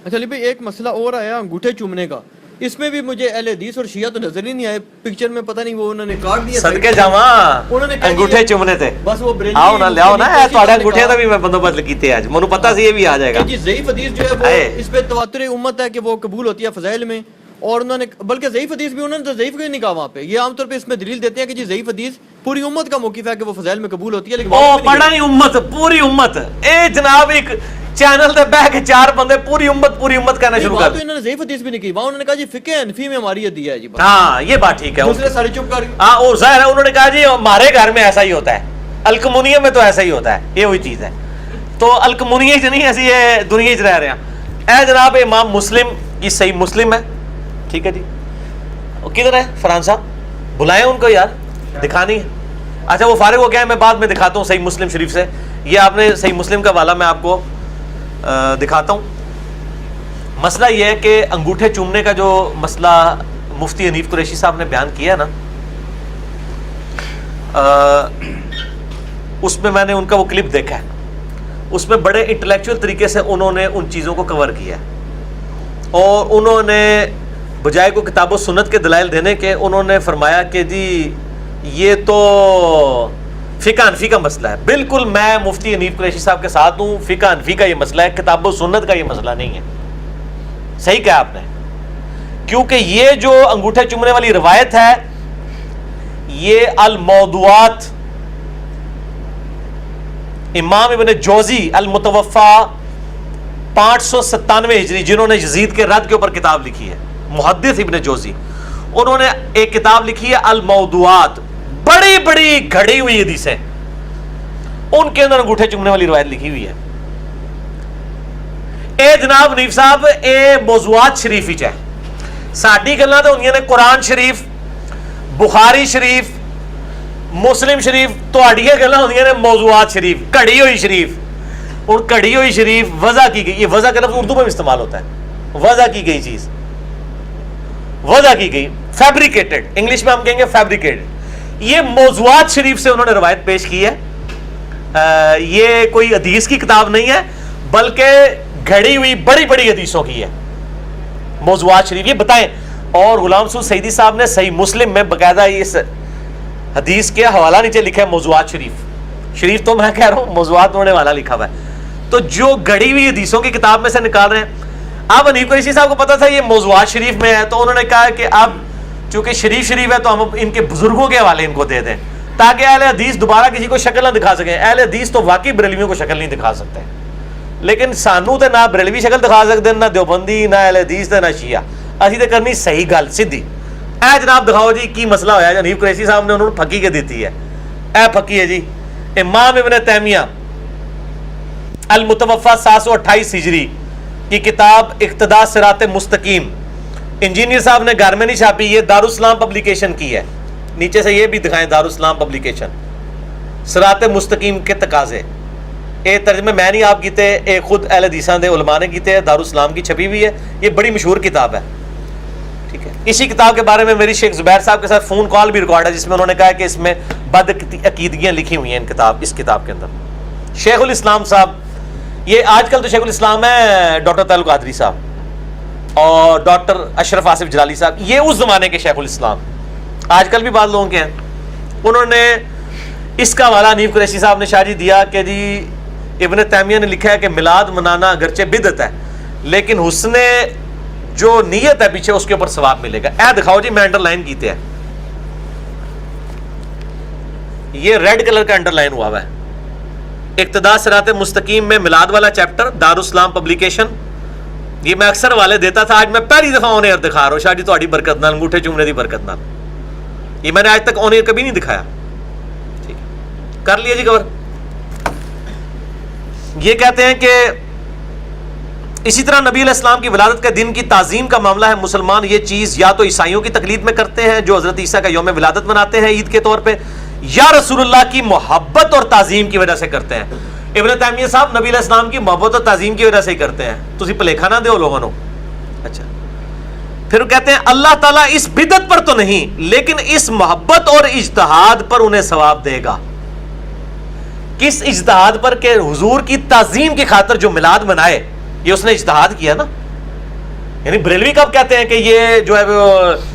اچھا علی بھائی ایک مسئلہ اور آیا انگوٹھے چومنے کا، اس میں بھی مجھے اہل حدیث اور شیعہ تو نظر ہی نہیں آئے پکچر میں، پتہ نہیں وہ انہوں نے کاٹ دیا صدقے جاواں انہوں نے انگوٹھے چومنے تھے، بس وہ بریلوی آؤ نہ لیاؤ نا تھوڑے انگوٹھے دا بھی میں بندوبست کیتے اج مینوں پتہ سی یہ بھی آ جائے گا جی ضعیف حدیث جو ہے وہ اس پہ تواتر امت ہے کہ وہ قبول ہوتی ہے فضائل میں، اور انہوں نے بلکہ ضعیف حدیث بھی انہوں نے تو ضعیف کیوں نہیں کہا وہاں پہ، یہ عام طور پہ اس میں دلیل دیتے ہیں کہ جی ضعیف حدیث پوری امت کا موقف ہے کہ وہ فضائل میں قبول ہوتی ہے، لیکن او پڑھا نہیں امت پوری امت، اے جناب ایک چینل تے بیٹھ کے چار بندے پوری امت کہنا شروع کر تو انہوں نے ضعیف حدیث بھی نہیں کی، وہاں انہوں نے کہا جی فقہ حنفی میں ہماری یہ دیا ہے جی، ہاں یہ بات ٹھیک ہے، دوسرے سارے چپ کر گئے، ہاں اور ظاہر ہے انہوں نے کہا جی ہمارے گھر میں ایسا ہی ہوتا ہے، الکمونیہ میں تو ایسا ہی ہوتا ہے، یہ وہی چیز ہے، تو الکمونیہ چ نہیں ایسی ہے دنیا چ رہ رہے ہیں۔ اے جناب امام مسلم کی صحیح مسلم ہے، ٹھیک ہے جی، کدھر ہے فرحان صاحب بلائیں ان کو یار، دکھانی ہے، اچھا وہ فارغ ہو گیا ہے، میں بعد میں دکھاتا ہوں صحیح مسلم شریف سے، یہ آپ نے صحیح مسلم کا حوالہ میں آپ کو دکھاتا ہوں۔ مسئلہ یہ ہے کہ انگوٹھے چومنے کا جو مسئلہ مفتی حنیف قریشی صاحب نے بیان کیا ہے نا، اس میں میں نے ان کا وہ کلپ دیکھا ہے، اس میں بڑے انٹلیکچوئل طریقے سے انہوں نے ان چیزوں کو کور کیا ہے، اور انہوں نے بجائے کو کتاب و سنت کے دلائل دینے کے انہوں نے فرمایا کہ جی یہ تو فقہ حنفی کا مسئلہ ہے۔ بالکل میں مفتی حنیف قریشی صاحب کے ساتھ ہوں، فقہ حنفی کا یہ مسئلہ ہے، کتاب و سنت کا یہ مسئلہ نہیں ہے۔ صحیح کہا آپ نے، کیونکہ یہ جو انگوٹھے چومنے والی روایت ہے یہ الموضوعات امام ابن جوزی المتوفا 597 ہجری، جنہوں نے یزید کے رد کے اوپر کتاب لکھی ہے، محدث ابن جوزی، انہوں نے ایک کتاب لکھی ہے الموضوعات، بڑی بڑی گھڑی ہوئی حدیثیں، ان کے اندر انگوٹھے چومنے والی روایت لکھی ہوئی ہے۔ اے جناب حنیف صاحب اے موضوعات شریف ہی چاہے ساڈی گلاں تے ہوندیاں نے قرآن شریف، بخاری شریف، مسلم شریف، تہاڈیاں گلاں ہوندیاں نے موضوعات شریف، گھڑی ہوئی شریف۔ اور گھڑی ہوئی شریف وضع کی گئی، یہ وضع کا لفظ اردو میں بھی استعمال ہوتا ہے، وضع کی گئی چیز، وضع کی گئی، فیبریکیٹڈ، انگلش میں ہم کہیں گے فیبریکیٹڈ، یہ موضوعات شریف سے انہوں نے روایت پیش کی ہے۔ یہ کوئی حدیث کی کتاب نہیں ہے بلکہ گھڑی ہوئی بڑی بڑی حدیثوں کی ہے موضوعات شریف۔ یہ بتائیں، اور غلام سعود سعیدی صاحب نے صحیح مسلم میں باقاعدہ اس حدیث کے حوالہ نیچے لکھا ہے موضوعات شریف تو میں کہہ رہا ہوں موضوعات انہوں نے حوالہ لکھا ہوا ہے، تو جو گھڑی ہوئی حدیثوں کی کتاب میں سے نکال رہے ہیں۔ اب حنیف قریشی صاحب کو پتا تھا یہ موضوعات شریف میں ہے، تو انہوں نے کہا کہ اب چونکہ شریف ہے تو ہم ان کے بزرگوں کے حوالے ان کو دے دیں تاکہ اہل حدیث دوبارہ کسی کو شکل نہ دکھا سکیں۔ اہل حدیث تو واقعی بریلویوں کو شکل نہیں دکھا سکتے، لیکن سانو تے نہ بریلوی شکل دکھا سکتے، نہ دیوبندی، نہ اہل حدیث تے نہ شیعہ، اسی تے کرنی صحیح گل سیدھی۔ اے جناب دکھاؤ جی کی مسئلہ ہویا ہے، حنیف قریشی صاحب نے انہوں نے پھکی کے دیتی ہے، اے پھکی ہے جی، امام ابن تیمیہ المتوفا 728 ہجری کی کتاب اقتداء صراط مستقیم، انجینئر صاحب نے گھر میں نہیں چھاپی، یہ دارالاسلام پبلیکیشن کی ہے، نیچے سے یہ بھی دکھائیں دارالاسلام پبلیکیشن، صراط مستقیم کے تقاضے، اے ترجمے میں نہیں آپ کیتے، اے خود اہل حدیثاں دے علماء نے کیتے، دارالاسلام کی چھپی ہوئی ہے، یہ بڑی مشہور کتاب ہے، ٹھیک ہے۔ اسی کتاب کے بارے میں میری شیخ زبیر صاحب کے ساتھ فون کال بھی ریکارڈ ہے جس میں انہوں نے کہا کہ اس میں بد عقیدگیاں لکھی ہوئی ہیں اس کتاب کے اندر۔ شیخ الاسلام صاحب، یہ آج کل تو شیخ الاسلام ہے ڈاکٹر تعلق قادری صاحب اور ڈاکٹر اشرف آصف جلالی صاحب، یہ اس زمانے کے شیخ الاسلام، آج کل بھی بعض لوگوں کے ہیں۔ انہوں نے اس کا حوالہ حنیف قریشی صاحب نے شاہ جی دیا کہ جی ابن تیمیہ نے لکھا ہے کہ میلاد منانا اگرچہ بدعت ہے لیکن حسن جو نیت ہے پیچھے اس کے اوپر ثواب ملے گا۔ اے دکھاؤ جی میں انڈر لائن کیتے ہیں، یہ ریڈ کلر کا انڈر لائن ہوا ہے، اقتداء صراط مستقیم میں میلاد والا چیپٹر، دارالاسلام پبلیکیشن۔ یہ میں اکثر والے دیتا تھا، آج میں پہلی دفعہ آن ایئر دکھا رہا ہوں، شاہ جی تہاڈی برکت نال، انگوٹھے چومنے دی برکت نال، یہ میں نے آج تک آن ایئر کبھی نہیں دکھایا، ٹھیک ہے، کر لیا جی کور۔ یہ کہتے ہیں کہ اسی طرح نبی علیہ السلام کی ولادت کے دن کی تعظیم کا معاملہ ہے، مسلمان یہ چیز یا تو عیسائیوں کی تقلید میں کرتے ہیں جو حضرت عیسیٰ کا یوم ولادت مناتے ہیں عید کے طور پہ، یا رسول اللہ کی محبت اور تعظیم کی وجہ سے کرتے ہیں۔ ابن تیمیہ صاحب نبی علیہ السلام کی محبت اور تعظیم کی وجہ سے ہی کرتے ہیں، تسی پلیکھا نہ دیو لوگوں نو۔ اچھا پھر کہتے ہیں اللہ تعالیٰ اس بدعت پر تو نہیں لیکن اس محبت اور اجتہاد پر انہیں ثواب دے گا۔ کس اجتہاد پر؟ کہ حضور کی تعظیم کی خاطر جو میلاد منائے، یہ اس نے اجتہاد کیا نا، یعنی بریلوی کب کہتے ہیں کہ یہ جو ہے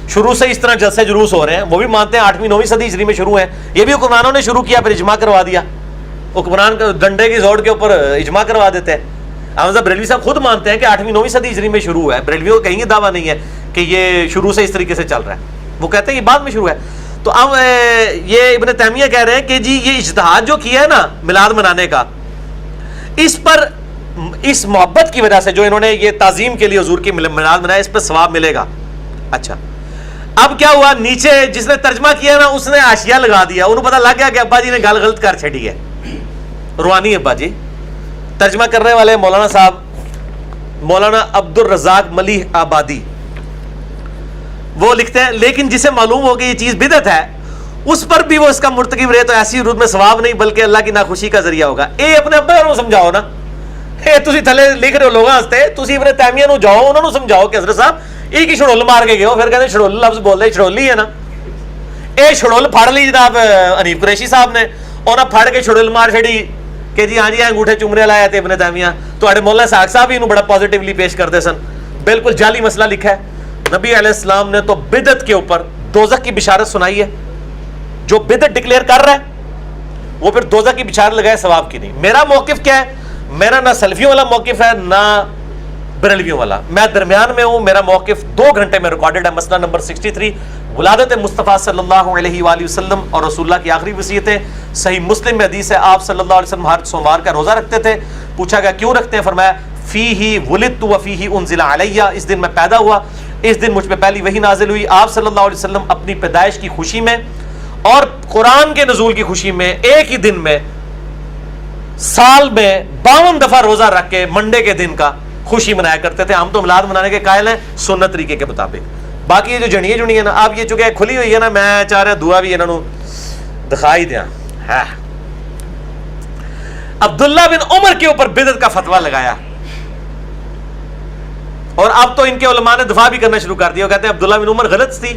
شروع سے اس طرح جلسے جلوس ہو رہے ہیں؟ وہ بھی مانتے ہیں 8ویں 9ویں صدی ہجری میں شروع ہیں، یہ بھی حکمرانوں نے شروع کیا، پھر اجماع کروا دیا، حکمران ڈنڈے کی زوڑ کے اوپر اجماع کروا دیتے ہیں۔ احمد بریلوی صاحب خود مانتے ہیں کہ 8ویں 9ویں صدی ہجری میں شروع ہے، بریلویوں کا کہیں یہ دعویٰ نہیں ہے کہ یہ شروع سے اس طریقے سے چل رہا ہے، وہ کہتے ہیں یہ بعد میں شروع ہے۔ تو اب یہ ابن تیمیہ کہہ رہے ہیں کہ جی یہ اجتہاد جو کیا ہے نا میلاد منانے کا، اس پر اس محبت کی وجہ سے جو انہوں نے یہ تعظیم کے لیے حضور کی میلاد منایا، اس پہ ثواب ملے گا۔ اچھا اب کیا ہوا، نیچے جس نے ترجمہ کیا نا اس نے حاشیہ لگا دیا، انہوں پتہ لگ گیا کہ ابا جی نے گل غلط کر چھڑی ہے، روحانی ابا جی۔ ترجمہ کرنے والے مولانا صاحب مولانا عبد الرزاق ملیح آبادی، وہ لکھتے ہیں لیکن جسے معلوم ہو کہ یہ چیز بدعت ہے اس پر بھی وہ اس کا مرتکب رہے تو ایسی رود میں ثواب نہیں بلکہ اللہ کی ناخوشی کا ذریعہ ہوگا۔ اے اپنے ابا نو سمجھاؤ نا، اے تسی تھلے لکھ رہے ہو لوگاں واسطے، تسی ابن تیمیہ نو جاؤ انہاں نو سمجھاؤ کہ حضرت صاحب یہ کی چھڑول مار کے گئے ہو، پھر کہتے ہیں چھڑول لفظ بول دے، چھڑولی ہے نا، اے چھڑول پھڑ لی جناب حنیف قریشی صاحب نے، انہاں پھڑ کے چھڑول مار چھڑی کہ جی ہاں جی انگوٹھے چومنے لایا تے ابن تیمیہ۔ تواڈے مولا اسحاق صاحب بھی انہوں بڑا پازیٹیولی پیش کرتے سن، بالکل جعلی مسئلہ لکھا ہے۔ نبی علیہ السلام نے تو بدعت کے اوپر دوزخ کی بشارت سنائی ہے، جو بدعت ڈکلیئر کر رہا ہے وہ پھر دوزخ کی بشارت لگائے ثواب کی نہیں۔ میرا موقف کیا ہے؟ میرا نہ سلفیوں والا موقف ہے نہ بریلویوں والا، میں درمیان میں ہوں۔ میرا موقف 2 گھنٹے میں ریکارڈڈ ہے، مسئلہ نمبر 63 ولادت مصطفیٰ صلی اللہ علیہ وآلہ وسلم اور رسول اللہ کی آخری وصیتیں۔ صحیح مسلم میں حدیث ہے آپ صلی اللہ علیہ وسلم ہر سوموار کا روزہ رکھتے تھے، پوچھا گیا کیوں رکھتے ہیں؟ فرمایا فیہ ولدت وفیہ انزل علیہ، اس دن میں پیدا ہوا، اس دن مجھ پہ پہلی وحی نازل ہوئی۔ آپ صلی اللہ علیہ وسلم اپنی پیدائش کی خوشی میں اور قرآن کے نزول کی خوشی میں ایک ہی دن میں سال میں 52 دفعہ روزہ رکھ کے منڈے کے دن کا خوشی منایا کرتے تھے۔ ہم تو میلاد منانے کے قائل ہیں سنت طریقے کے مطابق۔ باقی یہ جو جڑیاں جڑی ہیں نا، اب یہ چونکہ کھلی ہوئی ہے نا، میں چاہ رہا دعا بھی انہوں دکھائی دیا ہے۔ عبداللہ بن عمر کے اوپر بدعت کا فتویٰ لگایا، اور اب تو ان کے علماء نے دفاع بھی کرنا شروع کر دیا، کہتے ہیں عبداللہ بن عمر غلط تھی۔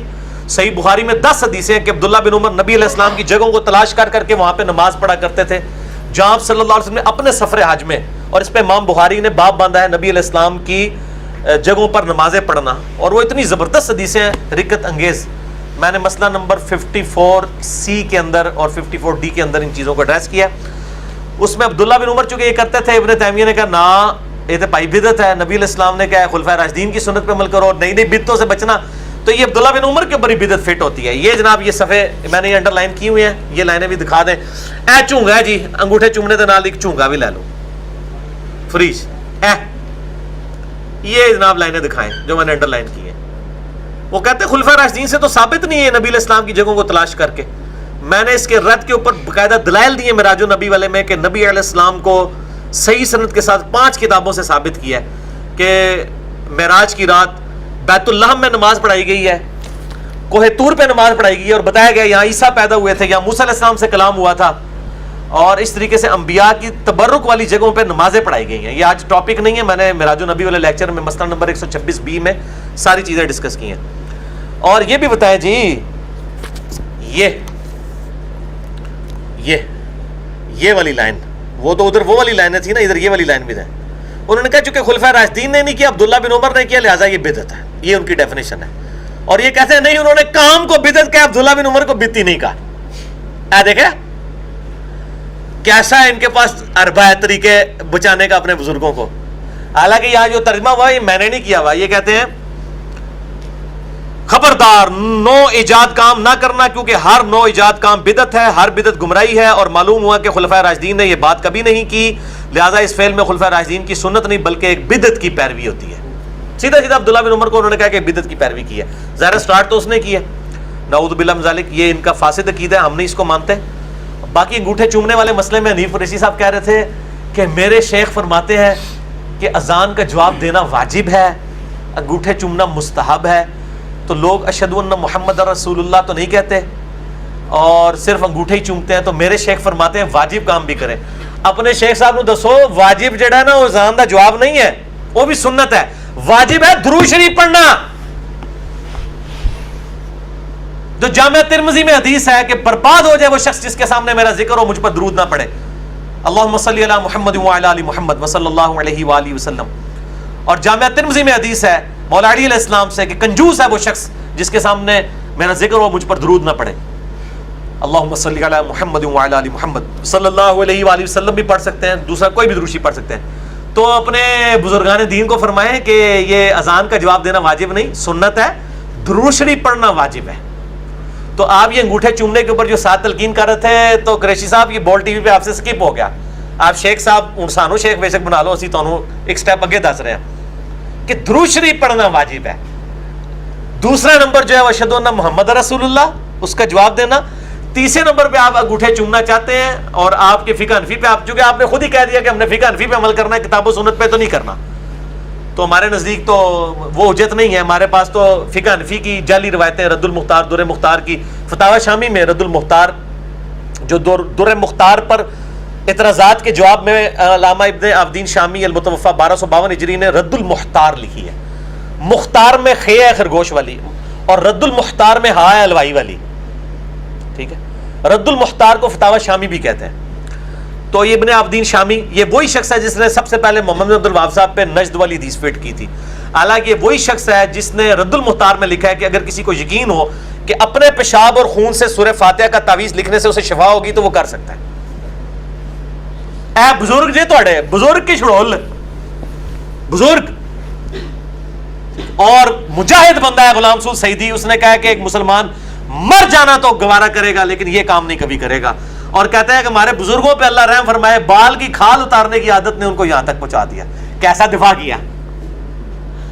صحیح بخاری میں 10 حدیثیں ہیں کہ عبداللہ بن عمر نبی علیہ السلام کی جگہوں کو تلاش کر کر کے وہاں پہ نماز پڑھا کرتے تھے جہاں آپ صلی اللہ علیہ وسلم نے اپنے سفر حج میں، اور اس پہ امام بخاری نے باب باندھا ہے نبی علیہ السلام کی جگہوں پر نمازیں پڑھنا، اور وہ اتنی زبردست حدیثیں ہیں رکت انگیز۔ میں نے مسئلہ نمبر 54C کے اندر اور 54D کے اندر ان چیزوں کو ایڈریس کیا۔ اس میں عبداللہ بن عمر چونکہ یہ کرتے تھے، ابن تیمیہ نے کہا نا یہ تو بھائی بدعت ہے، نبی علیہ السلام نے کہا ہے خلفائے راشدین کی سنت پہ عمل کرو اور نئی نئی بدعتوں سے بچنا، تو یہ عبداللہ بن عمر کے اوپر ہی بدعت فٹ ہوتی ہے۔ یہ جناب یہ صفحے میں نے یہ انڈر لائن کی ہوئی ہیں، یہ لائنیں بھی دکھا دیں۔ اے چونگا ہے جی، انگوٹھے چومنے کے نال ایک چونگا بھی لے لو فریج، یہ جناب لائنیں دکھائیں جو میں نے انڈر لائن کی ہیں۔ وہ کہتے ہیں خلفائے راشدین سے تو ثابت نہیں ہے نبی علیہ السلام کی جگہوں کو تلاش کر کے۔ میں نے اس کے رد کے اوپر باقاعدہ دلائل دیے معراج النبی والے میں کہ نبی علیہ السلام کو صحیح سند کے ساتھ 5 کتابوں سے ثابت کیا ہے کہ معراج کی رات بیت اللہ میں نماز پڑھائی گئی ہے، کوہ طور پہ نماز پڑھائی گئی ہے، اور بتایا گیا یہاں عیسیٰ پیدا ہوئے تھے، یہاں موسیٰ علیہ السلام سے کلام ہوا تھا، اور اس طریقے سے انبیاء کی تبرک والی جگہوں پہ نمازیں پڑھائی گئی ہیں۔ یہ آج ٹاپک نہیں ہے، میں نے معراج النبی والے لیکچر میں مسئلہ نمبر 126B میں ساری چیزیں ڈسکس کی ہیں۔ اور یہ بھی بتائیں جی، یہ والی لائن، وہ تو ادھر وہ والی لائنیں تھی نا، ادھر یہ والی لائن بھی ہے۔ انہوں نے کہا چونکہ خلفائے راشدین نے نہیں کیا، عبداللہ بن عمر نے کیا، لہٰذا یہ بدعت ہے، یہ ان کی ڈیفینیشن ہے۔ اور یہ کہتے ہیں نہیں، انہوں نے کام کو بدعت کہا، عبداللہ بن عمر کو بدعتی نہیں کہا۔ دیکھیں کیسا ہے ان کے پاس اربع طریقے بچانے کا اپنے بزرگوں کو۔ حالانکہ یہاں جو ترجمہ ہوا یہ میں نے نہیں کیا ہوا، یہ کہتے ہیں خبردار نو ایجاد کام نہ کرنا، کیونکہ ہر نو ایجاد کام بدعت ہے، ہر بدعت گمراہی ہے، اور معلوم ہوا کہ خلفائے راشدین نے یہ بات کبھی نہیں کی، لہذا اس فعل میں خلفائے راشدین کی سنت نہیں بلکہ ایک بدعت کی پیروی ہوتی ہے۔ سیدھا سیدھا عبداللہ بن عمر کو انہوں نے کہا کہ بدعت کی پیروی کی ہے، ظاہر سٹارٹ تو اس نے کی ہے۔ نعوذ باللہ من ذالک، یہ ان کا فاسد عقیدہ ہے، ہم نہیں اس کو مانتے۔ باقی انگوٹھے چومنے والے مسئلے میں حنیف قریشی صاحب کہہ رہے تھے کہ میرے شیخ فرماتے ہیں کہ اذان کا جواب دینا واجب ہے، انگوٹھے چومنا مستحب ہے، تو لوگ اشہدو ان محمد رسول اللہ تو نہیں کہتے اور صرف انگوٹھے ہی چومتے ہیں، تو میرے شیخ فرماتے ہیں واجب کام بھی کریں۔ اپنے شیخ صاحب نے دسو واجب جڑا ہے نا وہ اذان دا جواب نہیں ہے، وہ بھی سنت ہے، واجب ہے درود شریف پڑھنا۔ جو جامعہ ترمذی میں حدیث ہے کہ برباد ہو جائے وہ شخص جس کے سامنے میرا ذکر ہو، مجھ پر درود نہ پڑھے۔ اللہم صلی علی محمد وعلی آل محمد وصلی اللہ علیہ وآلہ وسلم۔ اور جامعہ ترمذی میں حدیث ہے مولا علی علیہ السلام سے کہ کنجوس ہے وہ شخص جس کے سامنے میرا ذکر ہو مجھ پر درود نہ پڑھے. اللہم صلی علی محمد وعلی آل محمد صلی اللہ علیہ وآلہ وسلم بھی پڑھ سکتے ہیں, دوسرا کوئی بھی دروشی پڑھ سکتے ہیں. تو اپنے بزرگان دین کو فرمائیں کہ یہ اذان کا جواب دینا واجب نہیں, سنت ہے, درود شریف پڑھنا واجب ہے. تو آپ یہ انگوٹھے چومنے کے اوپر جو ساتھ تلقین کر رہے تھے تو قریشی صاحب یہ بول ٹی وی پہ آپ سے سکپ ہو گیا. آپ شیخ صاحب انسانو شیخ بے شک بنا لو, اسی تو ایک سٹیپ اگے دس رہے ہیں کہ درود شریف پڑھنا واجب ہے. دوسرا نمبر جو ہے اشہدو ان محمد رسول اللہ, اس کا جواب دینا. تیسرے نمبر پہ آپ انگوٹھے چومنا چاہتے ہیں اور آپ کے فقہ حنفی پہ, آپ چونکہ آپ نے خود ہی کہہ دیا کہ ہم نے فقہ حنفی پہ عمل کرنا ہے, کتاب و سنت پہ تو نہیں کرنا, تو ہمارے نزدیک تو وہ حجت نہیں ہے. ہمارے پاس تو فقہ حنفی کی جعلی روایتیں, رد المختار در مختار کی فتاوی شامی میں رد المختار جو در مختار پر اعتراضات کے جواب میں علامہ ابن عابدین شامی المتوفا 1252 ہجری نے رد المختار لکھی ہے. مختار میں خے ہے خرگوش والی, اور رد المختار میں ہا ہے الوائی والی. ٹھیک ہے, رد المختار کو فتاوی شامی بھی کہتے ہیں. تو یہ ابن عابدین شامی یہ وہی شخص ہے جس نے سب سے پہلے محمد بن عبد الوہاب صاحب پہ نجد والی حدیث فٹ کی تھی. حالانکہ یہ وہی شخص ہے جس نے رد المختار میں لکھا ہے کہ اگر کسی کو یقین ہو کہ اپنے پیشاب اور خون سے سورہ فاتحہ کا تعویذ لکھنے سے اسے شفا ہوگی تو وہ کر سکتا ہے. اے بزرگ جی تھوڑے بزرگ کی چھڑول بزرگ, اور مجاہد بندہ ہے غلام سعود سعیدی, اس نے کہا کہ ایک مسلمان مر جانا تو گوارا کرے گا لیکن یہ کام نہیں کبھی کرے گا. اور کہتا ہے کہ ہمارے بزرگوں پہ اللہ رحم فرمائے, بال کی کھال اتارنے کی عادت نے ان کو یہاں تک پہنچا دیا. کیسا دفاع کیا,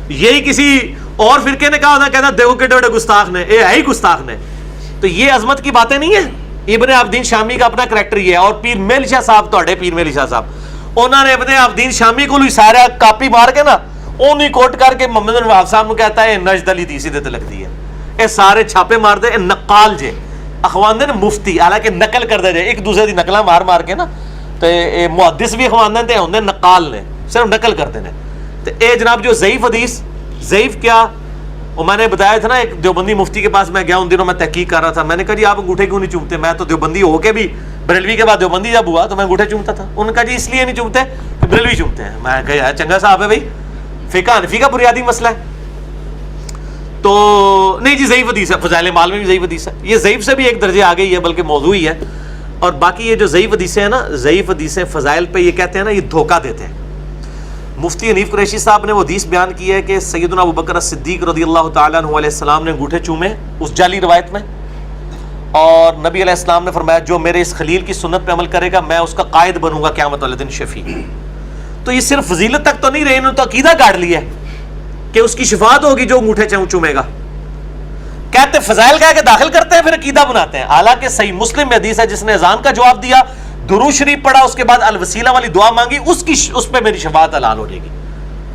یہی کسی اور فرقے نے کہا ہوتا, کہتا دیکھو کیڑے بڑے گستاخ نے, اے ہے ہی گستاخ نے. تو یہ عظمت کی باتیں نہیں ہیں. ابن عابدین شامی کا اپنا کریکٹر یہ ہے. اور پیر میل شاہ صاحب, توڑے پیر میل شاہ صاحب, انہوں نے ابن عابدین شامی کو سارا کاپی مار کے نا اونی کوٹ کر کے محمد بن وہاب صاحب کو کہتا ہے نجد علی دی سیدھے تے لگتی ہے. اے سارے چھاپے مار دے, اے نقال جے اخواندے نے مفتی, حالانکہ نقل کر دے جائے ایک دوسرے دی نقلاں مار مار کے نا, تے اے محدث بھی اخواندے تے ہوندے نقال نے, صرف نقل کرتے ہیں. تے اے جناب جو ضعیف حدیث, ضعیف کیا وہ میں نے بتایا تھا نا, ایک دیوبندی مفتی کے پاس میں گیا ان دنوں, میں تحقیق کر رہا تھا. میں نے کہا جی آپ انگوٹھے کیوں نہیں چومتے؟ میں تو دیوبندی ہو کے بھی بریلوی کے بعد دیوبندی جب ہوا تو میں انگوٹھے چومتا تھا. انہوں نے کہا جی اس لیے نہیں چومتے کہ بریلوی چومتے ہیں. میں کہا یار چنگا صاحب ہے بھائی, فقہ حنفی کا بنیادی مسئلہ ہے. تو نہیں جی ضعیف حدیث ہے, فضائل اعمال میں بھی ضعیف حدیث ہے. یہ ضعیف سے بھی ایک درجے آ گئی ہے, بلکہ موضوع ہی ہے. اور باقی یہ جو ضعیف حدیثیں ہیں نا, ضعیف حدیثیں فضائل پہ یہ کہتے ہیں نا, یہ دھوکہ دیتے ہیں. مفتی حنیف قریشی صاحب نے وہ حدیث بیان کی ہے کہ سیدنا ابوبکر صدیق رضی اللہ تعالیٰ عنہ علیہ السلام نے انگوٹھے چومے اس جعلی روایت میں, اور نبی علیہ السلام نے فرمایا جو میرے اس خلیل کی سنت پہ عمل کرے گا میں اس کا قائد بنوں گا قیامت والے دن شفیع. تو یہ صرف فضیلت تک تو نہیں رہے, انہوں نے تو عقیدہ کاٹ لیا ہے کہ اس کی شفاعت ہوگی جو انگوٹھے چومے گا. کہتے فضائل کہہ کے داخل کرتے ہیں پھر عقیدہ بناتے ہیں. حالانکہ صحیح مسلم میں حدیث ہے جس نے اذان کا جواب دیا, درود شریف پڑھا, اس کے بعد الوسیلہ والی دعا مانگی, اس پہ میری شفاعت حلال ہو جائے گی.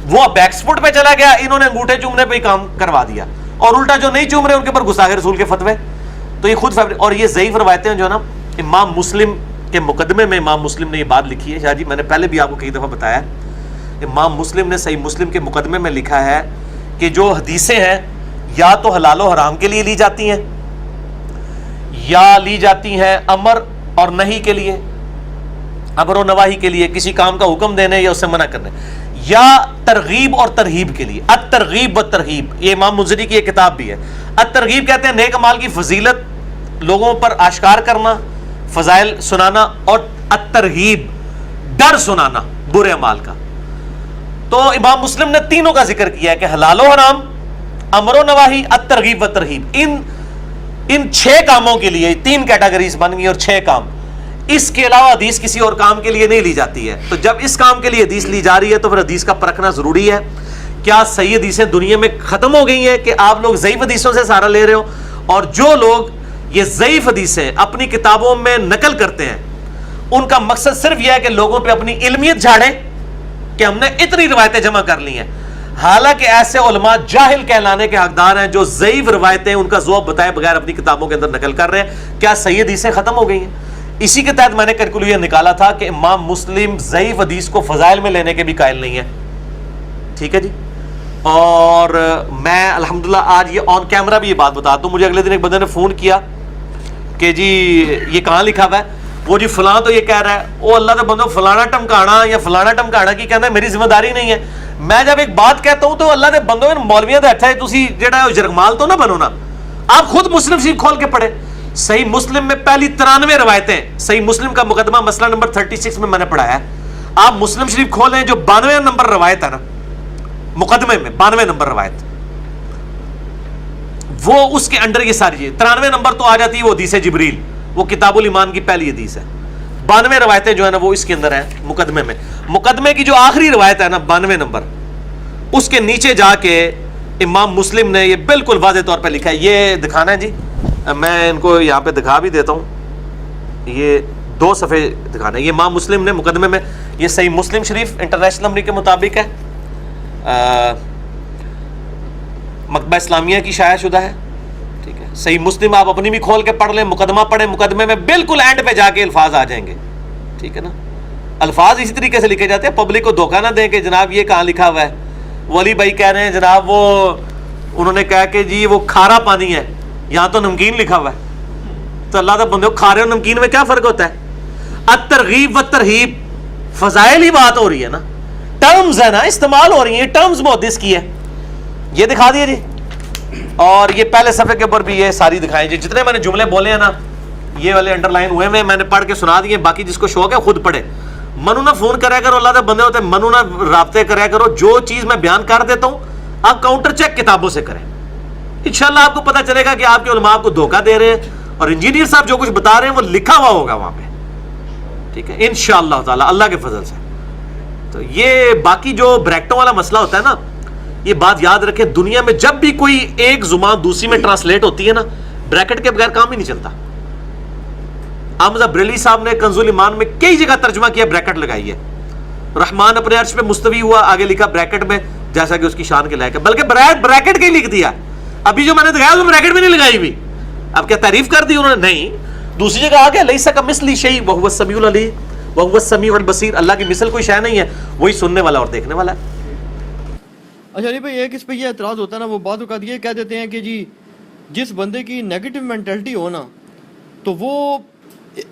وہ بیکس فٹ پہ چلا گیا, انہوں نے انگوٹھے چومنے پہ ہی کام کروا دیا, اور الٹا جو نہیں چوم رہے ان کے اوپر گستاخ رسول کے فتوے. تو یہ خود اور یہ ضعیف روایتیں جو ہے نا, امام مسلم کے مقدمے میں امام مسلم نے یہ بات لکھی ہے. شاہ جی میں نے پہلے بھی آپ کو کئی دفعہ بتایا ہے, امام مسلم نے صحیح مسلم کے مقدمے میں لکھا ہے کہ جو حدیثیں ہیں یا تو حلال و حرام کے لیے لی جاتی ہیں, یا لی جاتی ہیں امر اور نہی کے لیے, امر و نواہی کے لیے, کسی کام کا حکم دینے یا اس سے منع کرنے, یا ترغیب اور ترہیب کے لیے. الترغیب و ترہیب, یہ امام منذری کی ایک کتاب بھی ہے. الترغیب کہتے ہیں نیک اعمال کی فضیلت لوگوں پر آشکار کرنا, فضائل سنانا, اور الترہیب ڈر سنانا برے اعمال کا. تو امام مسلم نے تینوں کا ذکر کیا ہے کہ حلال و حرام, امر و نواہی, الترغیب و ترہیب. ان 6 کاموں کے لیے 3 کیٹیگریز بن گئی اور 6 کام. اس کے علاوہ حدیث کسی اور کام کے لیے نہیں لی جاتی ہے. تو جب اس کام کے لیے حدیث لی جا رہی ہے تو پھر حدیث کا پرکھنا ضروری ہے. کیا صحیح حدیثیں دنیا میں ختم ہو گئی ہیں کہ آپ لوگ ضعیف حدیثوں سے سہارا لے رہے ہو, اور جو لوگ یہ ضعیف حدیثیں اپنی کتابوں میں نقل کرتے ہیں ان کا مقصد صرف یہ ہے کہ لوگوں پہ اپنی علمیت جھاڑیں کہ ہم نے اتنی روایتیں جمع کر لی ہیں. حالانکہ ایسے علماء جاہل کہلانے کے حقدار ہیں جو ضعیف روایتیں ان کا ذوق بتائے بغیر اپنی کتابوں کے اندر نقل کر رہے ہیں. کیا صحیح حدیثیں ختم ہو گئی ہیں؟ اسی کے تحت میں نے کیلکولیشن نکالا تھا کہ امام مسلم ضعیف حدیث کو فضائل میں لینے کے بھی قائل نہیں ہے. ٹھیک ہے جی. اور میں الحمدللہ آج یہ آن کیمرہ بھی یہ بات بتا دوں. مجھے اگلے دن ایک بندے نے فون کیا کہ جی یہ کہاں لکھا ہوا ہے, وہ جی فلاں تو یہ کہہ رہا ہے, وہ اللہ کے بندو فلانا ٹمکانا یا فلانا ٹمکانا کی کہنا ہے میری ذمہ داری نہیں ہے. میں جب ایک بات کہتا ہوں تو اللہ نے بندوں میں مولویاں دے اٹھا ہے تسی جڑا ہے جرگمال تو نہ بنو نا. آپ خود مسلم شریف کھول کے پڑھے. صحیح مسلم میں پہلی 93 روایتیں, صحیح مسلم کا مقدمہ مسئلہ نمبر 36 میں نے پڑھایا ہے. آپ مسلم شریف کھولیں, جو 92 نمبر روایت ہے نا مقدمے میں, 92 نمبر روایت, وہ اس کے انڈر یہ ساری چیز. 93 نمبر تو آ جاتی ہے وہ حدیث جبریل, وہ کتاب الایمان کی پہلی حدیث ہے. 92 روایتیں جو ہے نا وہ اس کے اندر ہیں مقدمے میں. مقدمے کی جو آخری روایت ہے نا 92 نمبر, اس کے نیچے جا کے امام مسلم نے یہ بالکل واضح طور پہ لکھا ہے. یہ دکھانا ہے جی, میں ان کو یہاں پہ دکھا بھی دیتا ہوں. یہ 2 صفحے دکھانا ہے. یہ امام مسلم نے مقدمے میں, یہ صحیح مسلم شریف انٹرنیشنل نمبر کے مطابق ہے, مکتبہ اسلامیہ کی شائع شدہ ہے. ٹھیک ہے, صحیح مسلم آپ اپنی بھی کھول کے پڑھ لیں, مقدمہ پڑھیں, مقدمے میں بالکل اینڈ پہ جا کے الفاظ آ جائیں گے. ٹھیک ہے نا, الفاظ اسی طریقے سے لکھے جاتے ہیں, پبلک کو دھوکہ نہ دیں کہ جناب یہ کہاں لکھا ہوا ہے. ولی بھائی کہہ رہے ہیں جناب وہ انہوں نے کہا کہ جی وہ کھارا پانی ہے, یہاں تو نمکین لکھا ہوا ہے. تو اللہ تعالیٰ بندے کو کھارے اور نمکین میں کیا فرق ہوتا ہے؟ الترغیب و ترہیب فضائل ہی بات ہو رہی ہے نا, ٹرمز ہے نا, استعمال ہو رہی ہیں ٹرمز محدث کی ہے. یہ دکھا دیے جی, اور یہ پہلے صفحے کے اوپر بھی یہ ساری دکھائیں جی. جتنے میں نے جملے بولے ہیں نا یہ والے انڈر لائن ہوئے ہیں, میں نے پڑھ کے سنا دیے. باقی جس کو شوق ہے خود پڑھے. منو نہ فون کریا کرو, اللہ کے بندے ہوتے ہیں, منو نہ رابطے کریا کرو. جو چیز میں بیان کر دیتا ہوں آپ کاؤنٹر چیک کتابوں سے کریں, انشاءاللہ آپ کو پتہ چلے گا کہ آپ کے علماء آپ کو دھوکہ دے رہے ہیں, اور انجینئر صاحب جو کچھ بتا رہے ہیں وہ لکھا ہوا ہوگا وہاں پہ. ٹھیک ہے, انشاءاللہ تعالی اللہ کے فضل سے. تو یہ باقی جو بریکٹوں والا مسئلہ ہوتا ہے نا, یہ بات یاد رکھیں, دنیا میں جب بھی کوئی ایک زبان دوسری میں ٹرانسلیٹ ہوتی ہے نا, بریکٹ کے بغیر کام ہی نہیں چلتا. احمد بریلوی صاحب نے کنز الایمان میں کئی جگہ ترجمہ کیا, بریکٹ لگائی ہے. رحمان اپنے عرش پہ مستوی ہوا, آگے لکھا بریکٹ میں جیسا کہ اس کی شان کے لائق ہے, بلکہ بریکٹ کے ہی لکھ دیا. ابھی جو میں نے دکھایا وہ بریکٹ میں نہیں لگائی ہوئی. اب کیا تعریف کر دی انہوں نے؟ نہیں. دوسری جگہ آ گیا لیس کمثلہ شیء وہو السمیع العلیم وہو السمیع البصیر, اللہ کی مثل کوئی شے نہیں ہے, وہی سننے والا اور دیکھنے والا ہے. اچھا علی بھائی, ایک اس پہ یہ اعتراض ہوتا ہے نا, وہ بعض اوقات یہ کہہ دیتے ہیں کہ جی جس بندے کی نیگیٹو مینٹلٹی ہو نا, تو وہ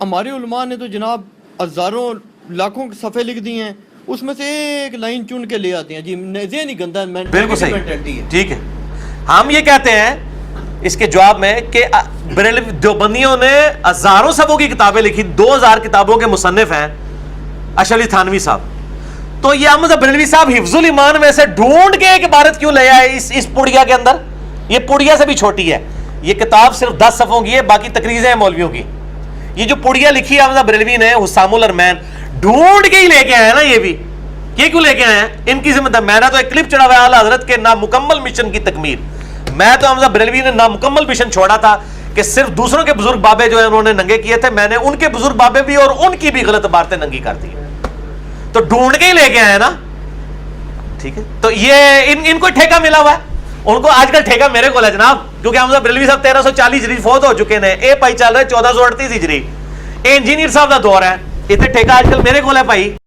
ہمارے علماء نے تو جناب ہزاروں لاکھوں صفحے لکھ دی ہیں, اس میں سے ایک لائن چن کے لے آتے ہیں جی ذہن ہی گندا بالکل صحیح. مینٹلٹی ہے. ٹھیک ہے, ہم یہ کہتے ہیں اس کے جواب میں کہ دیوبندیوں نے ہزاروں صفحوں کی کتابیں لکھی, 2000 کتابوں کے مصنف ہیں اشعری تھانوی صاحب. تو یہ احمد بریلوی صاحب حفظ الایمان میں سے ڈھونڈ کے ایک عبارت کیوں لے آئے اس پڑیا کے اندر؟ یہ پڑیا سے بھی چھوٹی ہے, یہ کتاب صرف 10 صفحوں کی ہے, باقی تقریضیں ہیں مولویوں کی. یہ جو پڑیا لکھی ہے احمد بریلوی نے, حسام الارمین, ڈھونڈ کے ہی لے کے آئے ہیں نا. یہ بھی یہ کیوں لے کے آئے ہیں؟ ان کی ذمہ دار. میں نے تو ایک کلپ چڑھا ہوا ہے اعلیٰ حضرت کے نامکمل مشن کی تکمیل. میں تو احمد بریلوی نے نامکمل مشن چھوڑا تھا کہ صرف دوسروں کے بزرگ بابے جو ہیں انہوں نے ننگے کیے تھے, میں نے ان کے بزرگ بابے بھی اور ان کی بھی غلط عبارتیں ننگی کر دی. تو ڈھونڈ کے ہی لے کے آئے نا. ٹھیک ہے, تو یہ ان کو ٹھیکہ ملا ہوا ہے. ان کو آج کل ٹھیکہ میرے کو ہے جناب, کیونکہ احمد بریلوی صاحب 1340 ہجری فوت ہو چکے ہیں, اے پائی چل رہے 1438 ہجری, اے انجینئر صاحب کا دور ہے, اتنے ٹھیکہ آج کل میرے کو ہے بھائی.